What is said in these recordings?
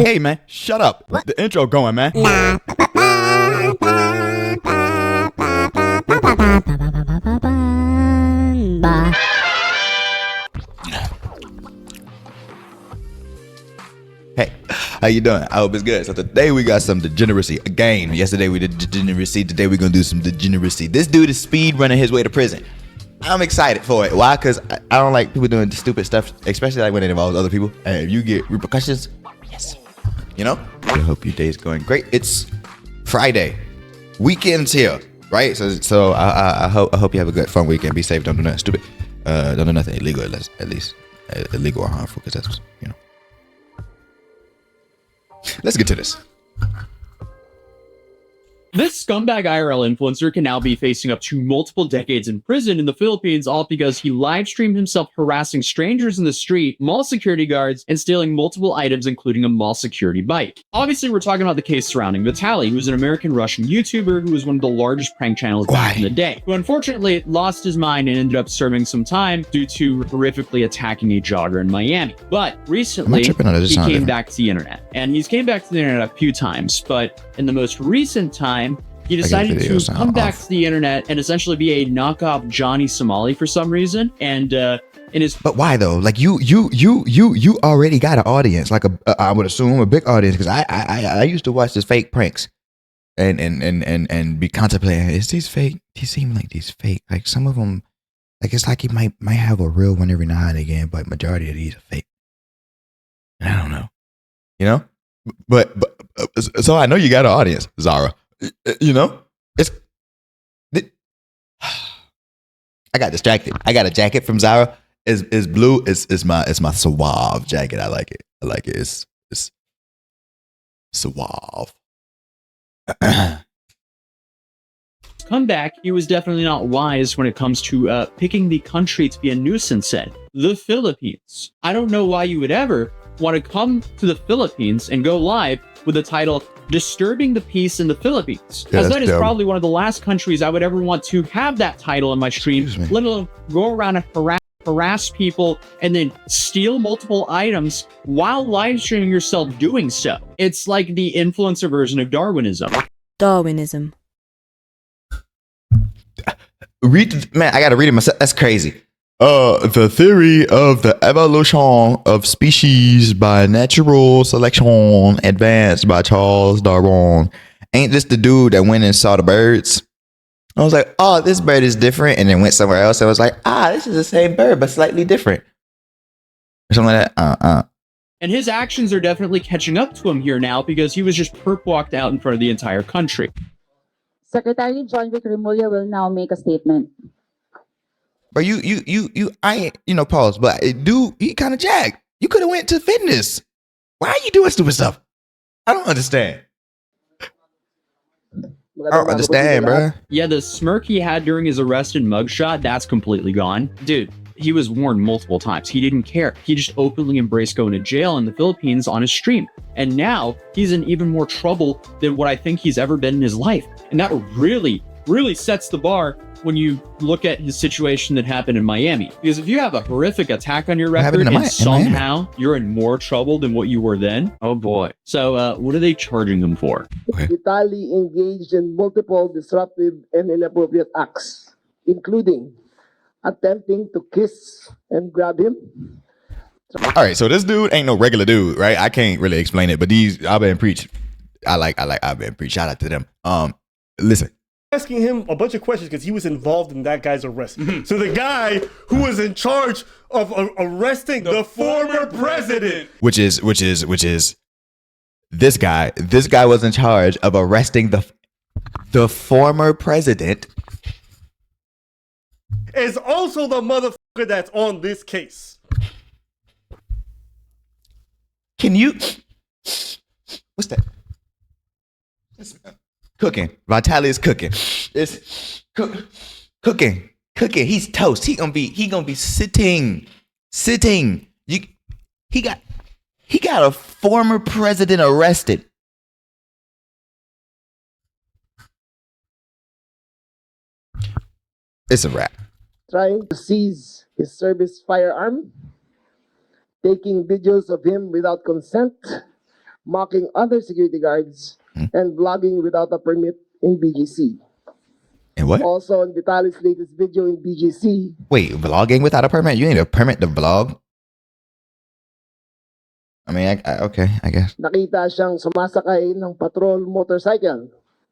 Hey man, shut up. The intro going, man. Hey, how you doing? I hope it's good. So today we got some degeneracy again. Yesterday we did degeneracy. Today we're gonna do some degeneracy. This dude is speed running his way to prison. I'm excited for it. Why? Because I don't like people doing stupid stuff, especially like when it involves other people. And if you get repercussions, yes. You know? I hope your day's going great. It's Friday. Weekend's here, right? So I hope you have a good fun weekend. Be safe. Don't do nothing stupid. Don't do nothing illegal, at least illegal or harmful, because that's, you know. Let's get to this. This scumbag IRL influencer can now be facing up to multiple decades in prison in the Philippines, all because he live streamed himself harassing strangers in the street, mall security guards, and stealing multiple items, including a mall security bike. Obviously, we're talking about the case surrounding Vitaly, who was an American-Russian YouTuber who was one of the largest prank channels back in the day, who unfortunately lost his mind and ended up serving some time due to horrifically attacking a jogger in Miami. But recently, he came back to the internet, and he's came back to the internet a few times, but in the most recent time, he decided to come back to the internet and essentially be a knockoff Johnny Somali for some reason. And in his but why though? Like you already got an audience, like I would assume a big audience, because I used to watch his fake pranks and be contemplating, is these fake? These seem like these fake. Like some of them, like it's like he might have a real one every now and again, but majority of these are fake. And I don't know, you know. But so I know you got an audience, Zara. You know, I got distracted. I got a jacket from Zara. It's blue. It's my suave jacket. I like it. It's suave. comeback, he was definitely not wise when it comes to picking the country to be a nuisance in, the Philippines. I don't know why you would ever want to come to the Philippines and go live with the title Disturbing the Peace in the Philippines. Yeah, as that is dumb. probably one of the last countries I would ever want to have that title in my stream, let alone go around and harass people and then steal multiple items while live streaming yourself doing so. It's like the influencer version of Darwinism. Darwinism. Man, I gotta read it myself. That's crazy. The theory of the evolution of species by natural selection advanced by Charles Darwin. Ain't this the dude that went and saw the birds? I was like, oh, this bird is different, and then went somewhere else. I was like, this is the same bird but slightly different, or something like that. And his actions are definitely catching up to him here now, because he was just perp walked out in front of the entire country. Secretary John Vic Remulla will now make a statement. But pause. But dude, he kind of jacked. You could have went to fitness. Why are you doing stupid stuff? I don't understand. I don't understand, bro. Yeah, the smirk he had during his arrest and mugshot, that's completely gone. Dude, he was warned multiple times. He didn't care. He just openly embraced going to jail in the Philippines on his stream. And now he's in even more trouble than what I think he's ever been in his life. And that really, really sets the bar when you look at his situation that happened in Miami. Because if you have a horrific attack on your record and somehow you're in more trouble than what you were then, oh boy. So what are they charging him for? Okay. Vitaly engaged in multiple disruptive and inappropriate acts, including attempting to kiss and grab him. All right, so this dude ain't no regular dude, right? I can't really explain it, but these I've been preach. I like I've been preach. Shout out to them. Listen. Asking him a bunch of questions because he was involved in that guy's arrest. So the guy who was in charge of arresting the former president, which is this guy. This guy was in charge of arresting the former president. Is also the motherfucker that's on this case. Can you? What's that? Cooking. Vitaly is cooking. It's cooking. He's toast. He gonna be sitting. He got a former president arrested. It's a wrap. Trying to seize his service firearm, taking videos of him without consent, mocking other security guards, and vlogging without a permit in BGC. And what? Also, in Vitaly's latest video in BGC, Wait, vlogging without a permit? You need a permit to vlog? I mean, okay, I guess. nakita siyang sumasakay ng patrol motorcycle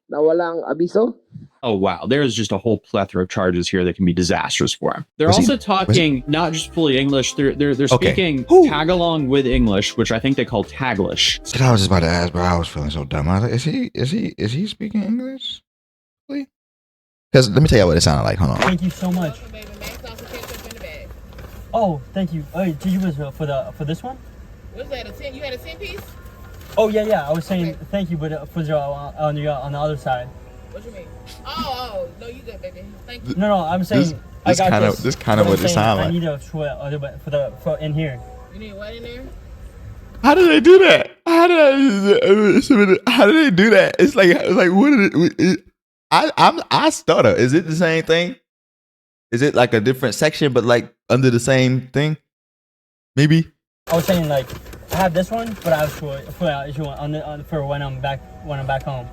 na walang abiso. Oh, wow. There's just a whole plethora of charges here that can be disastrous for him. They're Was he- also talking not just fully English, they're Okay. speaking Who? tag-along with English, which I think they call taglish. Shit, I was just about to ask, but I was feeling so dumb. I was like, is he speaking English? Because let me tell you what it sounded like. Hold on. Thank you so much. Oh, thank you. Oh, did you was for this one? What's that? A 10? You had a 10 piece? Oh yeah. I was saying thank you, but for the on the other side. What you mean? Oh, no, you good, baby. Thank you. No, I'm saying I got this. This kind of but what I'm it saying sounded I like. need a for in here. You need what in there? How did they do that? How did they do that? It's like what did it? I stutter. Is it the same thing? Is it like a different section, but like under the same thing? Maybe. I was saying like I have this one, but I was for when I'm back home.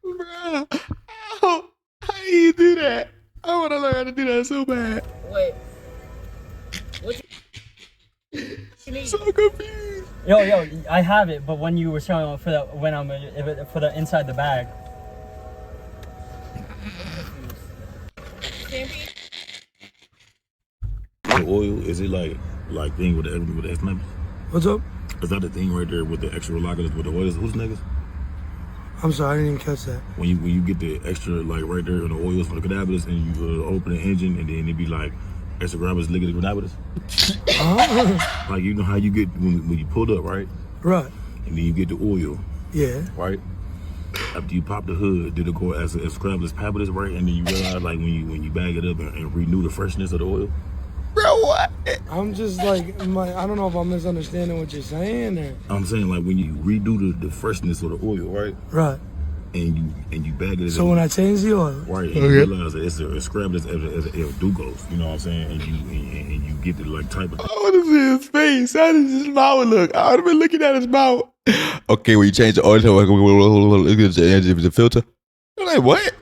Bruh, how do you do that? I want to learn how to do that so bad. Wait. What you need? So confused. Yo, I have it, but when you were showing for the inside the bag. 10 piece? The oil, is it like thing with the X numbers? What's up? Is that the thing right there with the extra lockers with the oils? Who's niggas? I'm sorry, I didn't even catch that. When you get the extra like right there on the oils for the cannabis and you open the engine and then it be like extra grabbers liquid cannabis. Like you know how you get when you pulled up, right? Right. And then you get the oil, Yeah. right? After you pop the hood, did it go as scrabless pabless, right? And then you realize like when you bag it up and renew the freshness of the oil. Bro, what? I'm just like, I don't know if I'm misunderstanding what you're saying or. I'm saying like when you redo the freshness of the oil, right? Right. And you bag it. So when I change the oil. Right, and you realize that it's a scrap as El Dugos, you know what I'm saying? And you get the like type of I want to see his face. How does his mouth look? I would have been looking at his mouth. Okay, when you change the oil, the filter. I'm like, what?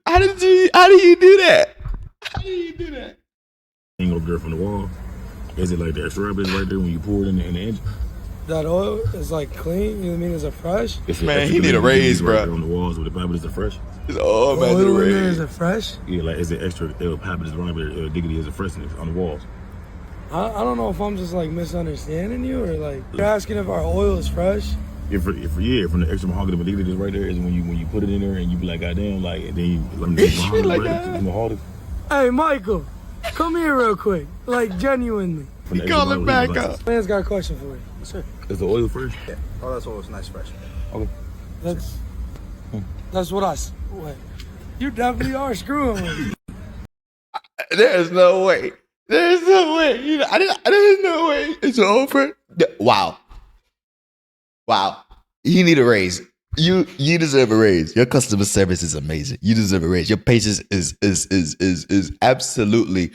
How do you do that? How do you do that? thing up there from the wall. Is it like the extra rabbit right there when you pour it in the engine? That oil is like clean, you know what I mean? Is it fresh? It's Man, extra he need a clean raise, right bro. there on the walls with the rabbit is fresh. It's all The about oil the in there, rain. is it fresh? Yeah, like is it extra rabbit is right diggity is a freshness on the walls. I don't know if I'm just like misunderstanding you or like you're asking if our oil is fresh. If from the extra mahogany but diggity is right there is when you put it in there and you be like goddamn like and then you let me Shit like that. mahogany. Hey Michael, come here real quick. Like genuinely. From the He call extra it back mahogany, up. Man's got a question for you. Is the oil fresh? Oh, that's always nice, fresh. Okay. That's what wait. You definitely are screwing with me. There's no way. There's no way. There's no way. It's over. Wow. Wow. You need a raise. You deserve a raise. Your customer service is amazing. You deserve a raise. Your patience is absolutely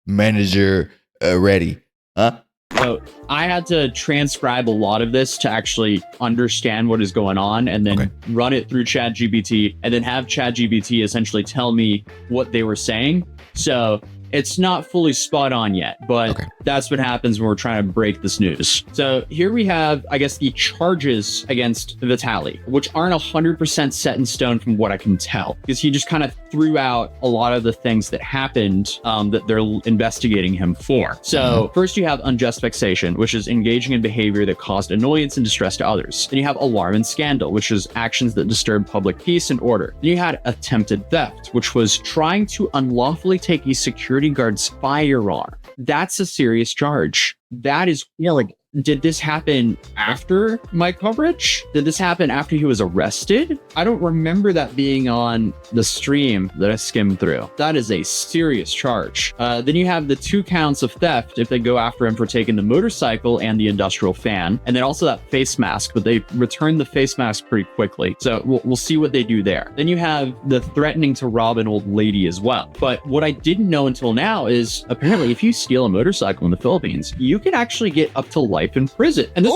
manager ready. Huh? So I had to transcribe a lot of this to actually understand what is going on and then run it through ChatGPT and then have ChatGPT essentially tell me what they were saying. So it's not fully spot on yet, but that's what happens when we're trying to break this news. So here we have, I guess, the charges against Vitaly, which aren't 100% set in stone from what I can tell, because he just kind of threw out a lot of the things that happened that they're investigating him for. So first you have unjust vexation, which is engaging in behavior that caused annoyance and distress to others. Then you have alarm and scandal, which is actions that disturb public peace and order. Then you had attempted theft, which was trying to unlawfully take a security guard's firearm. That's a serious charge. That is horrible. did this happen after my coverage? Did this happen after he was arrested? I don't remember that being on the stream that I skimmed through. That is a serious charge. Then you have the 2 counts of theft if they go after him for taking the motorcycle and the industrial fan, and then also that face mask, but they return the face mask pretty quickly. So we'll see what they do there. Then you have the threatening to rob an old lady as well. But what I didn't know until now is apparently if you steal a motorcycle in the Philippines, you can actually get up to life in prison. And this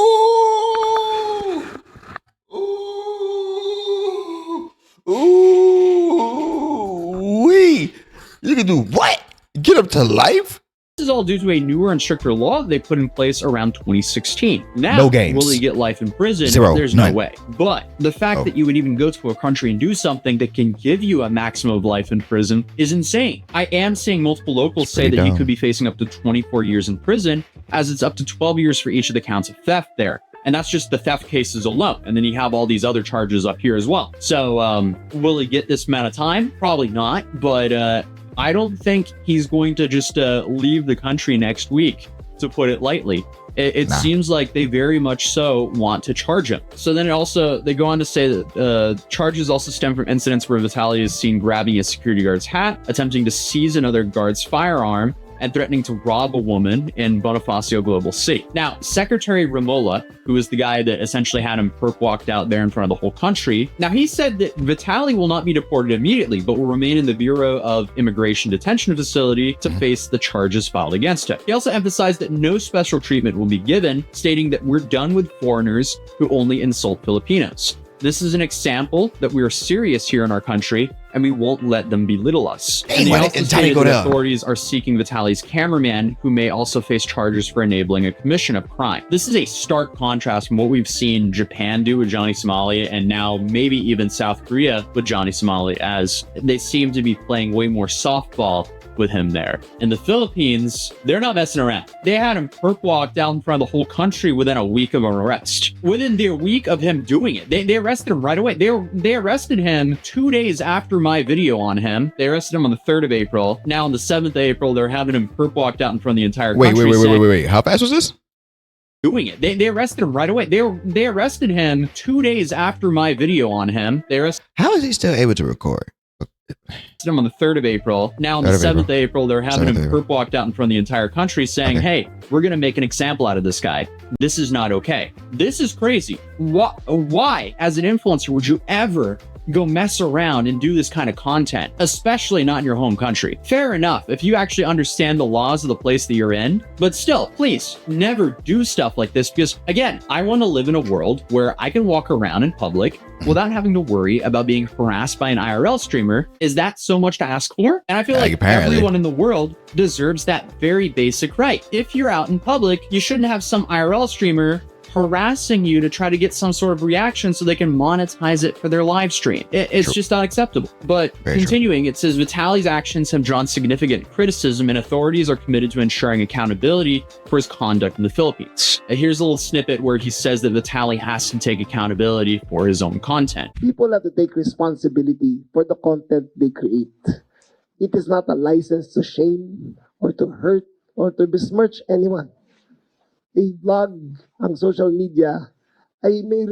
Wee! You can do what? Get up to life? is all due to a newer and stricter law they put in place around 2016. Now, no games. will he get life in prison? Zero. There's None. no way. But the fact that you would even go to a country and do something that can give you a maximum of life in prison is insane. I am seeing multiple locals say that he could be facing up to 24 years in prison, as it's up to 12 years for each of the counts of theft there. And that's just the theft cases alone. And then you have all these other charges up here as well. So will he get this amount of time? Probably not. But I don't think he's going to just leave the country next week, to put it lightly. It seems like they very much so want to charge him. So then they go on to say that charges also stem from incidents where Vitaly is seen grabbing a security guard's hat, attempting to seize another guard's firearm, and threatening to rob a woman in Bonifacio Global C. Now, Secretary Ramola, who is the guy that essentially had him perp walked out there in front of the whole country, now he said that Vitaly will not be deported immediately, but will remain in the Bureau of Immigration Detention Facility to face the charges filed against him. He also emphasized that no special treatment will be given, stating that we're done with foreigners who only insult Filipinos. This is an example that we are serious here in our country, and we won't let them belittle us. And he also stated that authorities are seeking Vitaly's cameraman, who may also face charges for enabling a commission of crime. This is a stark contrast from what we've seen Japan do with Johnny Somali, and now maybe even South Korea with Johnny Somali, as they seem to be playing way more softball with him there. In the Philippines, they're not messing around. They had him perp walk down in front of the whole country within a week of an arrest. Within the week of him doing it, they arrested him right away. They arrested him 2 days after my video on him. They arrested him on the 3rd of April. Now on the 7th of April, they're having him perp walked out in front of the entire country. Wait. How fast was this? Doing it. They arrested him right away. They arrested him 2 days after my video on him. How is he still able to record? Him on the 3rd of April. Now on the 7th of April, they're having him perp walked out in front of the entire country saying, hey, we're going to make an example out of this guy. This is not okay. This is crazy. Why, as an influencer, would you ever go mess around and do this kind of content, especially not in your home country? Fair enough if you actually understand the laws of the place that you're in, but still, please never do stuff like this, because again, I want to live in a world where I can walk around in public without having to worry about being harassed by an IRL streamer. Is that so much to ask for? And I feel like everyone in the world deserves that very basic right. If you're out in public, you shouldn't have some IRL streamer harassing you to try to get some sort of reaction so they can monetize it for their live stream. It's just not acceptable. But continuing, it says Vitaly's actions have drawn significant criticism, and authorities are committed to ensuring accountability for his conduct in the Philippines. Here's a little snippet where he says that Vitaly has to take accountability for his own content. People have to take responsibility for the content they create. It is not a license to shame or to hurt or to besmirch anyone. A vlog ang social media ay may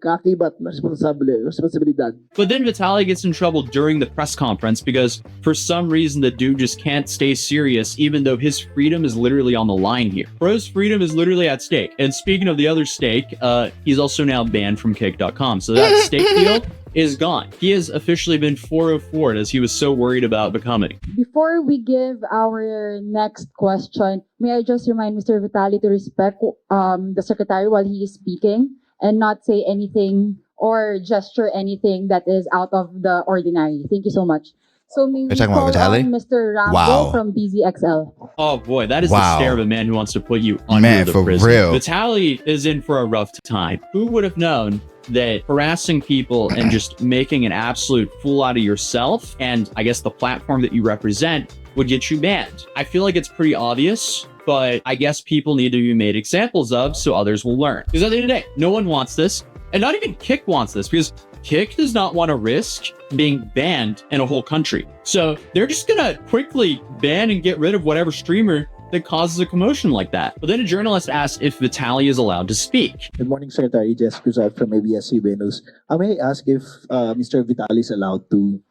kaakibat na responsibilidad. But then Vitaly gets in trouble during the press conference because for some reason the dude just can't stay serious, even though his freedom is literally on the line here. Bro's freedom is literally at stake. And speaking of the other stake, he's also now banned from Kick.com. So that stake deal is gone. He has officially been 404'd, as he was so worried about becoming. Before we give our next question, may I just remind Mr. Vitaly to respect the secretary while he is speaking and not say anything or gesture anything that is out of the ordinary. Thank you so much. So may we call on Mr. Rambo from DZXL. Oh boy, that is the stare of a man who wants to put you under the prison. Real. Vitaly is in for a rough time. Who would have known that harassing people and just making an absolute fool out of yourself and I guess the platform that you represent would get you banned? I feel like it's pretty obvious, but I guess people need to be made examples of so others will learn. Because at the end of the day, no one wants this, and not even Kick wants this, because Kick does not want to risk being banned in a whole country. So they're just gonna quickly ban and get rid of whatever streamer that causes a commotion like that. But then a journalist asked if Vitaly is allowed to speak. Good morning, Secretary Jess Cruzat from ABS-CBN News. May I ask if Mr. Vitaly is allowed to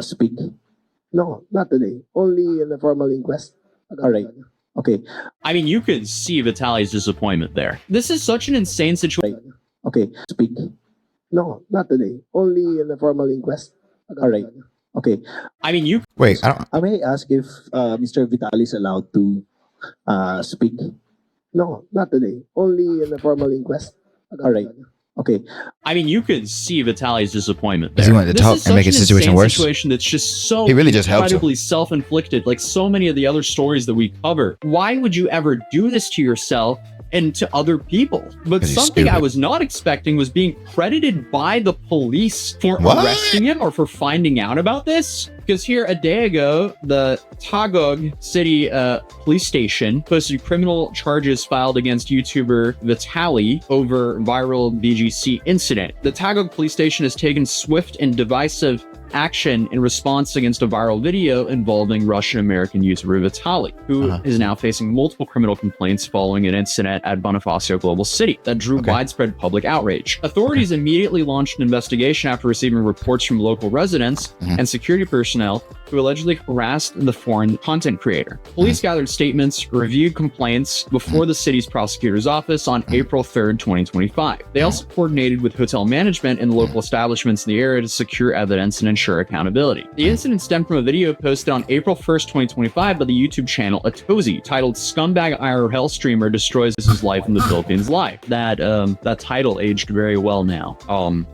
speak? No, not today. Only in the formal inquest. All right. Okay. I mean, you could see Vitaly's disappointment there. This is such an insane situation. Okay. Speak. No, not today. Only in the formal inquest. All right. Okay. I mean, you Wait, I don't. May I ask if Mr. Vitaly is allowed to speak? No, not today. Only in the formal inquest. All right. Okay. I mean, you could see Vitaly's disappointment Does there. he want to This talk is and make such his an situation insane worse? Situation that's just so He really just helped him. incredibly self-inflicted, like so many of the other stories that we cover. Why would you ever do this to yourself and to other people? But 'Cause he's something I stupid. was not expecting was being credited by the police for What? arresting him or for finding out about this. Because here a day ago, the Tagog City police station posted criminal charges filed against YouTuber Vitaly over viral BGC incident. The Tagog police station has taken swift and divisive action in response against a viral video involving Russian-American YouTuber Vitaly, who is now facing multiple criminal complaints following an incident at Bonifacio Global City that drew widespread public outrage. Authorities immediately launched an investigation after receiving reports from local residents and security personnel who allegedly harassed the foreign content creator. Police gathered statements, reviewed complaints before the city's prosecutor's office on April 3rd, 2025. They also coordinated with hotel management and local establishments in the area to secure evidence and ensure accountability. The incident stemmed from a video posted on April 1st, 2025 by the YouTube channel Atozi titled "Scumbag IRL Streamer Destroys His Life in the Philippines Live." That title aged very well now.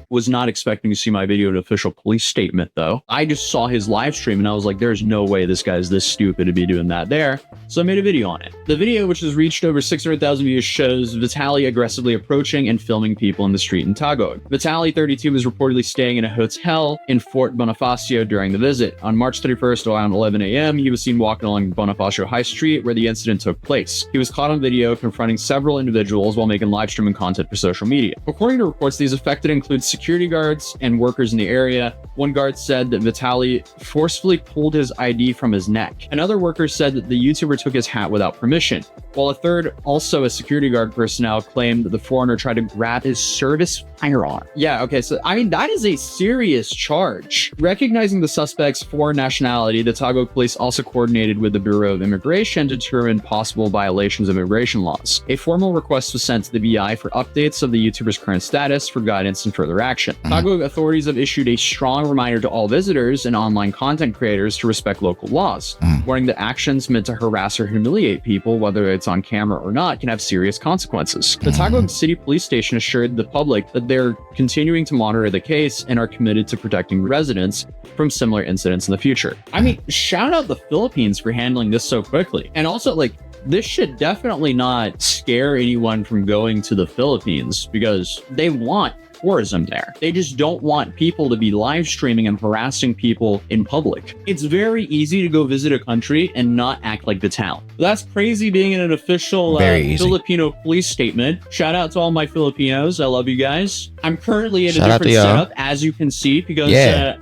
Was not expecting to see my video in an official police statement though. I just saw his live stream and I was like, there's no way this guy's this stupid to be doing that there. So I made a video on it. The video, which has reached over 600,000 views, shows Vitaly aggressively approaching and filming people in the street in Tagog. Vitaly, 32, was reportedly staying in a hotel in Fort Bonifacio during the visit. On March 31st, around 11 a.m., he was seen walking along Bonifacio High Street where the incident took place. He was caught on video confronting several individuals while making live streaming content for social media. According to reports, these affected include security guards and workers in the area. One guard said that Vitaly forcefully pulled his ID from his neck. Another worker said that the YouTuber took his hat without permission, while a third, also a security guard personnel, claimed that the foreigner tried to grab his service firearm. Yeah, okay, so I mean, that is a serious charge. Recognizing the suspect's foreign nationality, the Tagog police also coordinated with the Bureau of Immigration to determine possible violations of immigration laws. A formal request was sent to the BI for updates of the YouTuber's current status for guidance and further action. Tagog authorities have issued a strong reminder to all visitors and online content creators to respect local laws, warning that actions meant to harass or humiliate people, whether it's on camera or not, can have serious consequences. The Tagog City Police Station assured the public that they're continuing to monitor the case and are committed to protecting residents from similar incidents in the future. I mean, shout out the Philippines for handling this so quickly. And also, like, this should definitely not scare anyone from going to the Philippines because they want tourism there. They just don't want people to be live streaming and harassing people in public. It's very easy to go visit a country and not act like Vitaly. That's crazy being in an official Filipino police statement. Shout out to all my Filipinos. I love you guys. I'm currently in a different setup, as you can see, because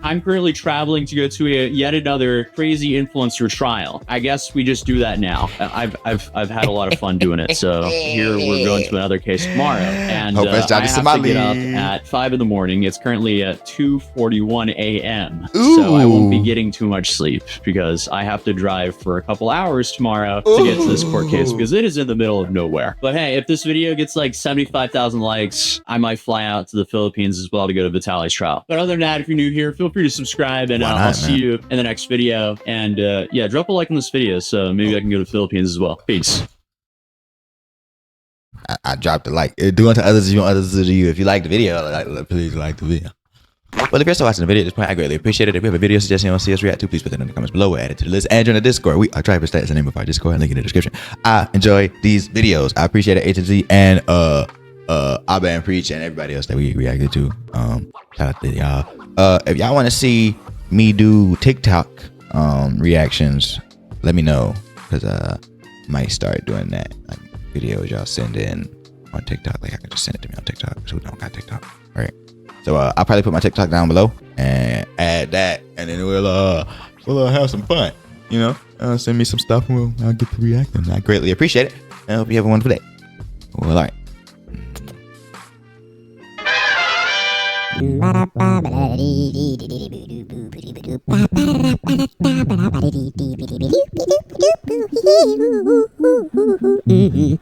I'm currently traveling to go to yet another crazy influencer trial. I guess we just do that now. I've had a lot of fun doing it. So here we're going to another case tomorrow, and I have to get up at 5 in the morning. It's currently at 2:41 a.m. So I won't be getting too much sleep because I have to drive for a couple hours tomorrow to get to this court case because it is in the middle of nowhere. But hey, if this video gets like 75,000 likes, I might fly out to the Philippines as well to go to Vitaly's trial. But other than that, if you're new here, feel free to subscribe, and I'll see you in the next video. And yeah, drop a like on this video so maybe I can go to the Philippines as well. Peace. I dropped a like. Do unto others as you want others to do you. If you like the video, please like the video. Well, if you're still watching the video at this point, I greatly appreciate it. If you have a video suggestion you want to see us react to, please put that in the comments below. We'll add it to the list. And join the Discord. We are trying to stats the name of our Discord. Link in the description. I enjoy these videos. I appreciate it, H&Z and Abba and Preach and everybody else that we reacted to. Shout out to y'all. If y'all want to see me do TikTok reactions, let me know, because I might start doing that. Like videos y'all send in on TikTok. Like I can just send it to me on TikTok. So we don't got TikTok. All right. So I'll probably put my TikTok down below and add that, and then we'll have some fun. send me some stuff and I'll get to react. And I greatly appreciate it. I hope you have a wonderful day. Well, all right. Mm-hmm.